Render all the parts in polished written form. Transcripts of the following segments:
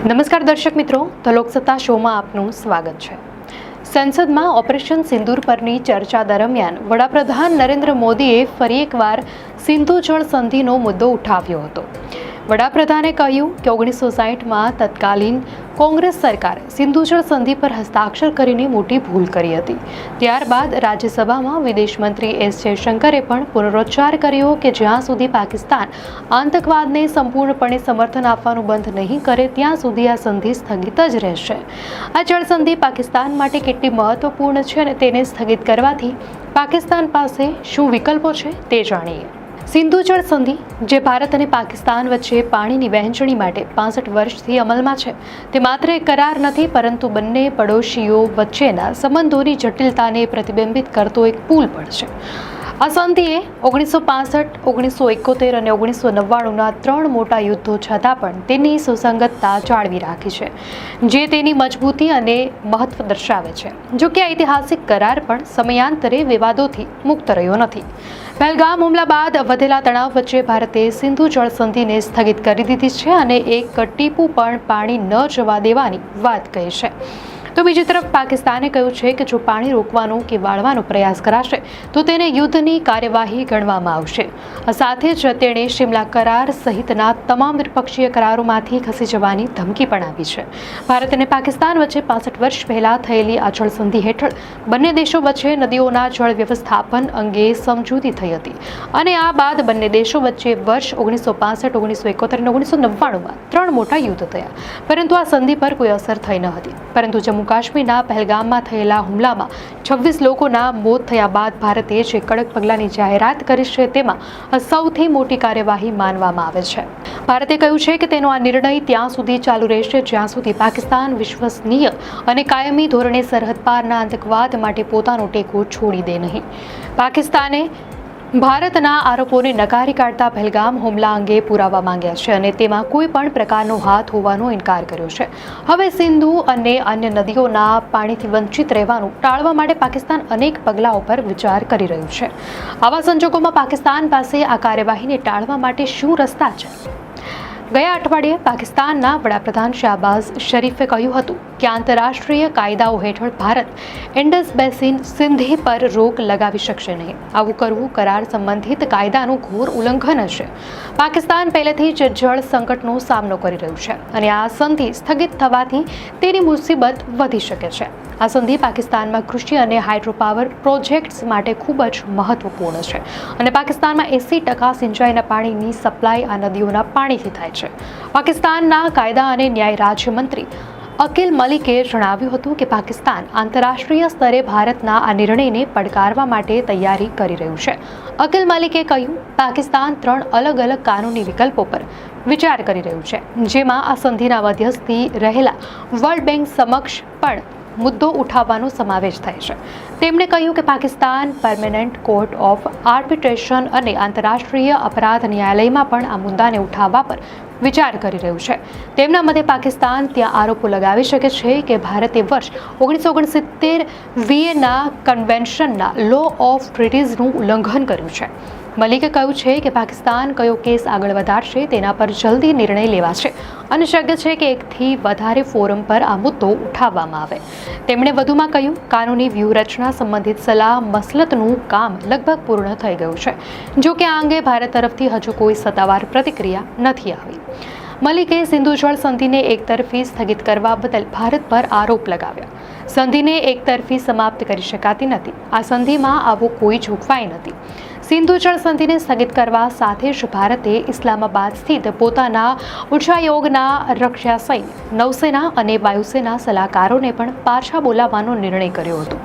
નમસ્કાર દર્શક મિત્રો, તો લોકસત્તા શોમાં આપનું સ્વાગત છે। સંસદમાં ઓપરેશન સિંદૂર પરની ચર્ચા દરમિયાન વડાપ્રધાન નરેન્દ્ર મોદીએ ફરી એકવાર સિંધુ જળ સંધિનો મુદ્દો ઉઠાવ્યો હતો। વડાપ્રધાને કહ્યું કે 1960માં તત્કાલીન કોંગ્રેસ સરકારે સિંધુ જળ સંધિ પર હસ્તાક્ષર કરીને મોટી ભૂલ કરી હતી। ત્યારબાદ રાજ્યસભામાં વિદેશ મંત્રી એસ જયશંકરે પણ પુનરોચ્ચાર કર્યો કે જ્યાં સુધી પાકિસ્તાન આતંકવાદને સંપૂર્ણપણે સમર્થન આપવાનું બંધ નહીં કરે ત્યાં સુધી આ સંધિ સ્થગિત જ રહેશે। આ જળ સંધિ પાકિસ્તાન માટે કેટલી મહત્વપૂર્ણ છે અને તેને સ્થગિત કરવાથી પાકિસ્તાન પાસે શું વિકલ્પો છે તે જાણીએ। સિંધુ જળ સંધિ, જે ભારત અને પાકિસ્તાન વચ્ચે પાણીની વહેંચણી માટે 65 વર્ષથી અમલમાં છે, તે માત્ર એક કરાર નથી પરંતુ બંને પડોશીઓ વચ્ચેના સંબંધોની જટિલતાને પ્રતિબિંબિત કરતો એક પુલ પણ છે। આ સંધિએ 1965, 1971 અને 1999ના 3 મોટા યુદ્ધો છતાં પણ તેની સુસંગતતા જાળવી રાખી છે, જે તેની મજબૂતી અને મહત્વ દર્શાવે છે। જો કે આ ઐતિહાસિક કરાર પણ સમયાંતરે વિવાદોથી મુક્ત રહ્યો નથી। પહેલગામ હુમલા બાદ વધેલા તણાવ વચ્ચે ભારતે સિંધુ જળ સંધિને સ્થગિત કરી દીધી છે અને એક ટીપું પણ પાણી ન જવા દેવાની વાત કહી છે। તો બીજી તરફ પાકિસ્તાને કહ્યું છે કે જો પાણી રોકવાનો કે વાળવાનો પ્રયાસ કરાશે તો તેને યુદ્ધની કાર્યવાહી ગણવામાં આવશે। સાથે જ તેણે શિમલા કરાર સહિતના તમામ દ્વિપક્ષીય કરારોમાંથી ખસી જવાની ધમકી પણ આપી છે। ભારત અને પાકિસ્તાન વચ્ચે 65 વર્ષ પહેલા થયેલી આ જળ સંધિ હેઠળ બંને દેશો વચ્ચે નદીઓના જળ વ્યવસ્થાપન અંગે સમજૂતી થઈ હતી અને આ બાદ બંને દેશો વચ્ચે વર્ષ 1965, 1971 અને 1999માં 3 મોટા યુદ્ધ થયા, પરંતુ આ સંધિ પર કોઈ અસર થઈ ન હતી। પરંતુ જમ્મુ કાશ્મીરના પહેલગામમાં થયેલા હુમલામાં 26 લોકોના મોત થયા બાદ ભારતે જે કડક પગલાંની જાહેરાત કરી છે તેમાં સૌથી મોટી કાર્યવાહી માનવામાં આવે છે। ભારતે કહ્યું છે કે તેનો આ નિર્ણય ત્યાં સુધી ચાલુ રહેશે જ્યાં સુધી પાકિસ્તાન વિશ્વસનીય અને કાયમી ધોરણે સરહદ પારના આતંકવાદ માટે પોતાનો ટેકો છોડી દે નહીં। પાકિસ્તાને ભારતના આરોપોને નકારી કાઢતા પહેલગામ હુમલા અંગે પુરાવા માંગ્યા છે અને તેમાં કોઈ પણ પ્રકારનો હાથ હોવાનો ઇનકાર કર્યો છે। હવે સિંધુ અને અન્ય નદીઓના પાણીથી વંચિત રહેવાનું ટાળવા માટે પાકિસ્તાન અનેક પગલાઓ પર વિચાર કરી રહ્યું છે। આવા સંજોગોમાં પાકિસ્તાન પાસે આ કાર્યવાહીને ટાળવા માટે શું રસ્તા છે? ગયા અઠવાડિયે પાકિસ્તાનના વડાપ્રધાન શાહબાઝ શરીફે કહ્યું હતું કે આંતરરાષ્ટ્રીય કાયદાઓ હેઠળ ભારત ઇન્ડસ બેસિન સિંધિ પર રોક લગાવી શકશે નહીં। આવું કરવું કરાર સંબંધિત કાયદાનું ઘોર ઉલ્લંઘન હશે। પાકિસ્તાન પહેલેથી જ જળ સંકટનો સામનો કરી રહ્યું છે અને આ સંધિ સ્થગિત થવાથી તેની મુસીબત વધી શકે છે। આ સંધિ પાકિસ્તાનમાં કૃષિ અને હાઇડ્રોપાવર પ્રોજેક્ટ્સ માટે ખૂબ જ મહત્વપૂર્ણ છે અને પાકિસ્તાનમાં 80% સિંચાઈના પાણીની સપ્લાય આ નદીઓના પાણીથી થાય છે। પાકિસ્તાનના કાયદા અને ન્યાય રાજ્યમંત્રી અકિલ મલિકે જણાવ્યું હતું કે પાકિસ્તાન આંતરરાષ્ટ્રીય સ્તરે ભારતના આ નિર્ણયને પડકારવા માટે તૈયારી કરી રહ્યું છે। અકિલ મલિકે કહ્યું, પાકિસ્તાન 3 અલગ અલગ કાનૂની વિકલ્પો પર વિચાર કરી રહ્યું છે, જેમાં આ સંધિના મધ્યસ્થી રહેલા વર્લ્ડ બેંક સમક્ષ પણ મુદ્દો ઉઠાવવાનો સમાવેશ થાય છે। તેમણે કહ્યું કે Pakistan permanent court of arbitration અને આંતરરાષ્ટ્રીય અપરાધ ન્યાયાલયમાં પણ આ મુદ્દાને ઉઠાવવા પર વિચાર કરી રહ્યું છે। તેમના મતે પાકિસ્તાન ત્યાં આરોપો લગાવી શકે છે કે ભારતે વર્ષ 1969 વિયેના કન્વેન્શનના લો ઓફ ટ્રીટીઝનું ઉલ્લંઘન કર્યું છે। મલિકે કહ્યું છે કે પાકિસ્તાન કયો કેસ આગળ વધારશે તેના પર જલ્દી નિર્ણય લેવાશે અને શક્ય છે કે એકથી વધારે ફોરમ પર આ મુદ્દો ઉઠાવવામાં આવે। તેમણે વધુમાં કહ્યું, કાનૂની વ્યૂહરચના સંબંધિત સલાહ મસલતનું કામ લગભગ પૂર્ણ થઈ ગયું છે, જો કે આ અંગે ભારત તરફથી હજુ કોઈ સત્તાવાર પ્રતિક્રિયા નથી આવી। મલિકે સિંધુ જળ સંધિને એકતરફી સ્થગિત કરવા બદલ ભારત પર આરોપ લગાવ્યા। સંધિને એકતરફી સમાપ્ત કરી શકાતી નથી। આ સંધિમાં આવો કોઈ જોગવાઈ નથી। સિંધુ જળ સંધિને સ્થગિત કરવા સાથે જ ભારતે ઇસ્લામાબાદ સ્થિત પોતાના ઉચ્ચાયોગના રક્ષા સૈન્ય, નૌસેના અને વાયુસેના સલાહકારોને પણ પાછા બોલાવવાનો નિર્ણય કર્યો હતો।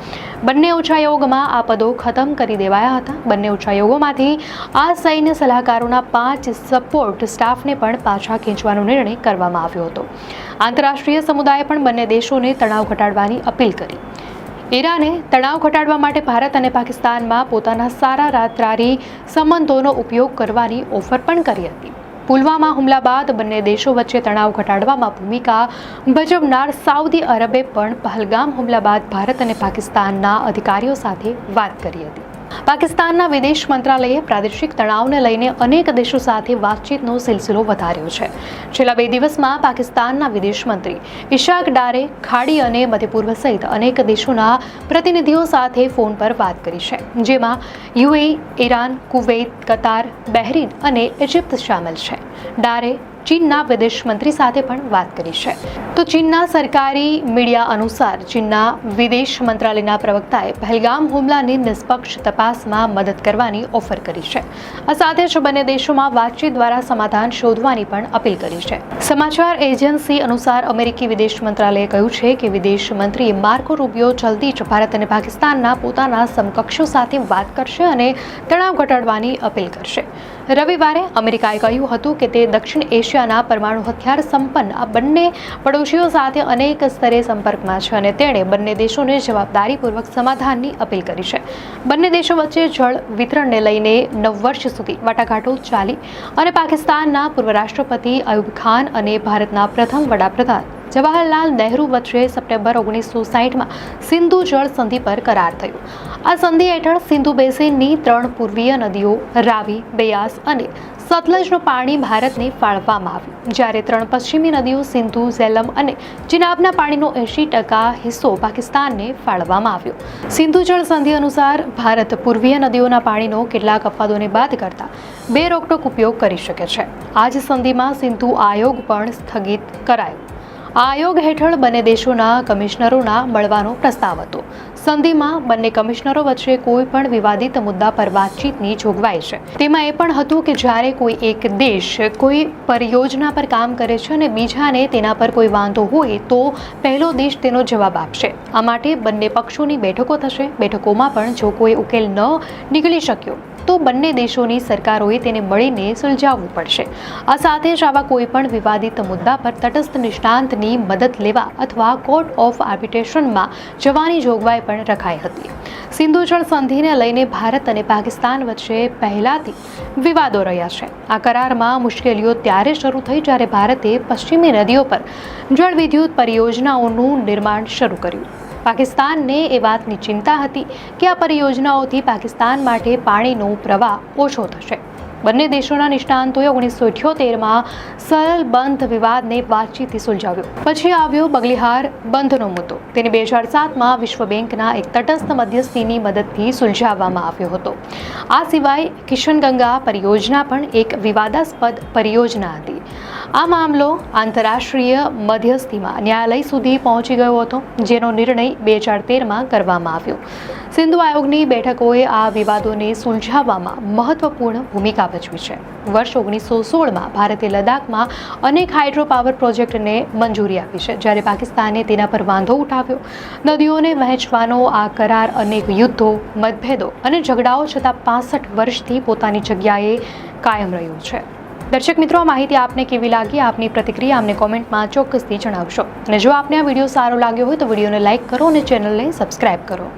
બંને ઉચ્ચાયોગમાં આ પદો ખતમ કરી દેવાયા હતા। બંને ઉચ્ચાયોગોમાંથી આ સૈન્ય સલાહકારોના 5 સપોર્ટ સ્ટાફને પણ પાછા ખેંચવાનો નિર્ણય કરવામાં આવ્યો હતો। આંતરરાષ્ટ્રીય સમુદાયે પણ બંને દેશોને તણાવ ઘટાડવાની અપીલ કરી। ઈરાને તણાવ ઘટાડવા માટે ભારત અને પાકિસ્તાનમાં પોતાના સારા રાજદ્વારી સંબંધોનો ઉપયોગ કરવાની ઓફર પણ કરી હતી। પુલવામા હુમલા બાદ બંને દેશો વચ્ચે તણાવ ઘટાડવામાં ભૂમિકા ભજવનાર સાઉદી અરબે પણ પહેલગામ હુમલા બાદ ભારત અને પાકિસ્તાનના અધિકારીઓ સાથે વાત કરી હતી। પાકિસ્તાનના વિદેશ મંત્રાલયે પ્રાદેશિક તણાવને લઈને અનેક દેશો સાથે વાતચીતનો સિલસિલો વધાર્યો છે. છેલ્લા 2 દિવસમાં પાકિસ્તાનના વિદેશ મંત્રી ઇશાક ડારે ખાડી અને મધ્ય પૂર્વ સહિત અનેક દેશોના પ્રતિનિધિઓ સાથે ફોન પર વાત કરી છે, જેમાં યુએઈ, ઈરાન, કુવૈત, કતાર, બહેરીન અને ઇજિપ્ત શામેલ છે. ડારે ચીનના વિદેશ મંત્રી સાથે પણ વાત કરી છે. તો ચીનના સરકારી મીડિયા અનુસાર ચીનના વિદેશ મંત્રાલયના પ્રવક્તાએ પહેલગામ હુમલાની નિષ્પક્ષ તપાસમાં મદદ કરવાની ઓફર કરી છે. આ સાથે જ બંને દેશોમાં વાતચીત દ્વારા સમાધાન શોધવાની પણ અપીલ કરી છે. સમાચાર એજન્સી અનુસાર અમેરિકી વિદેશ મંત્રાલયે કહ્યું છે કે વિદેશ મંત્રી માર્કો રૂબિયો જલ્દી જ ભારત અને પાકિસ્તાનના પોતાના સમકક્ષો સાથે વાત કરશે અને તણાવ ઘટાડવાની અપીલ કરશે. રવિવારે અમેરિકાએ કહ્યું હતું કે તે દક્ષિણ એશિયાના પરમાણુ હથિયાર સંપન્ન આ બંને પડોશીઓ સાથે અનેક સ્તરે સંપર્કમાં છે અને તેણે બંને દેશોને જવાબદારીપૂર્વક સમાધાનની અપીલ કરી છે. બંને દેશો વચ્ચે જળ વિતરણને લઈને 9 વર્ષ સુધી વાટાઘાટો ચાલી અને પાકિસ્તાનના પૂર્વ રાષ્ટ્રપતિ અયુબ ખાન અને ભારતના પ્રથમ વડાપ્રધાન જવાહરલાલ નહેરુ વચ્ચે સપ્ટેમ્બર 1960માં સિંધુ જળ સંધિ પર કરાર થયો. આ સંધિ હેઠળ સિંધુ બેસિનની 3 પૂર્વીય નદીઓ રાવી, બેયાસ અને સતલજનું પાણી ભારતને ફાળવવામાં આવ્યું, જ્યારે 3 પશ્ચિમી નદીઓ સિંધુ, ઝેલમ અને ચિનાબના પાણીનો 80% હિસ્સો પાકિસ્તાનને ફાળવવામાં આવ્યો. સિંધુ જળ સંધિ અનુસાર ભારત પૂર્વીય નદીઓના પાણીનો કેટલાક અપવાદોને બાદ કરતા 2 રોકટોક ઉપયોગ કરી શકે છે. આ જ સંધિમાં સિંધુ આયોગ પણ સ્થગિત કરાયો. આ આયોગ હેઠળ બંને દેશોના કમિશનરોના મળવાનો પ્રસ્તાવ હતો. સંધિમાં બંને કમિશનરો વચ્ચે કોઈ પણ વિવાદિત મુદ્દા પર વાતચીતની જોગવાઈ છે. તેમાં એ પણ હતું કે જ્યારે કોઈ એક દેશ કોઈ પરિયોજના પર કામ કરે છે અને બીજાને તેના પર કોઈ વાંધો હોય તો પહેલો દેશ તેનો જવાબ આપશે. આ માટે બંને પક્ષોની બેઠકો થશે. બેઠકોમાં પણ જો કોઈ ઉકેલ ન નીકળી શક્યો તો બંને દેશોની સરકારોએ તેને મળીને સુલઝાવવું પડશે. આ સાથે જ આવા કોઈ પણ વિવાદિત મુદ્દા પર તટસ્થ નિષ્ણાંતની મદદ લેવા અથવા કોર્ટ ઓફ આર્બિટ્રેશનમાં જવાની જોગવાઈ પણ રખાઈ હતી. સિંધુ જળ સંધિને લઈને ભારત અને પાકિસ્તાન વચ્ચે પહેલાથી વિવાદો રહ્યા છે. આ કરારમાં મુશ્કેલીઓ ત્યારે શરૂ થઈ જ્યારે ભારતે પશ્ચિમી નદીઓ પર જળ વિદ્યુત પરિયોજનાઓનું નિર્માણ શરૂ કર્યું. પાકિસ્તાનને એ વાતની ચિંતા હતી કે આ પરિયોજનાઓથી પાકિસ્તાન માટે પાણીનો પ્રવાહ ઓછો થશે. બંને દેશોના નિષ્ણાંતોએ 1978માં સરલ બંધ વિવાદને વાતચીતથી સુલઝાવ્યો. પછી આવ્યો બગલીહાર બંધનો મુદ્દો. તેને 2007માં વિશ્વ બેંકના એક તટસ્થ મધ્યસ્થીની મદદથી સુલઝાવવામાં આવ્યો હતો. આ સિવાય કિશનગંગા પરિયોજના પણ એક વિવાદાસ્પદ પરિયોજના હતી. આ મામલો આંતરરાષ્ટ્રીય મધ્યસ્થીમાં ન્યાયાલય સુધી પહોંચી ગયો હતો, જેનો નિર્ણય 2013માં કરવામાં આવ્યો. સિંધુ આયોગની બેઠકોએ આ વિવાદોને સુલઝાવવામાં મહત્વપૂર્ણ ભૂમિકા ભજવી છે. વર્ષ 1916માં ભારતે લદ્દાખમાં અનેક હાઇડ્રો પાવર પ્રોજેક્ટને મંજૂરી આપી છે, જ્યારે પાકિસ્તાને તેના પર વાંધો ઉઠાવ્યો. નદીઓને વહેંચવાનો આ કરાર અનેક યુદ્ધો, મતભેદો અને ઝઘડાઓ છતાં 65 વર્ષથી પોતાની જગ્યાએ કાયમ રહ્યું છે. દર્શક મિત્રો, આ માહિતી આપને કેવી લાગી? આપની પ્રતિક્રિયા અમને કોમેન્ટમાં ચોક્કસથી જણાવશો. અને જો આપને આ વિડીયો સારો લાગ્યો હોય તો વિડીયોને લાઇક કરો અને ચેનલને સબસ્ક્રાઇબ કરો.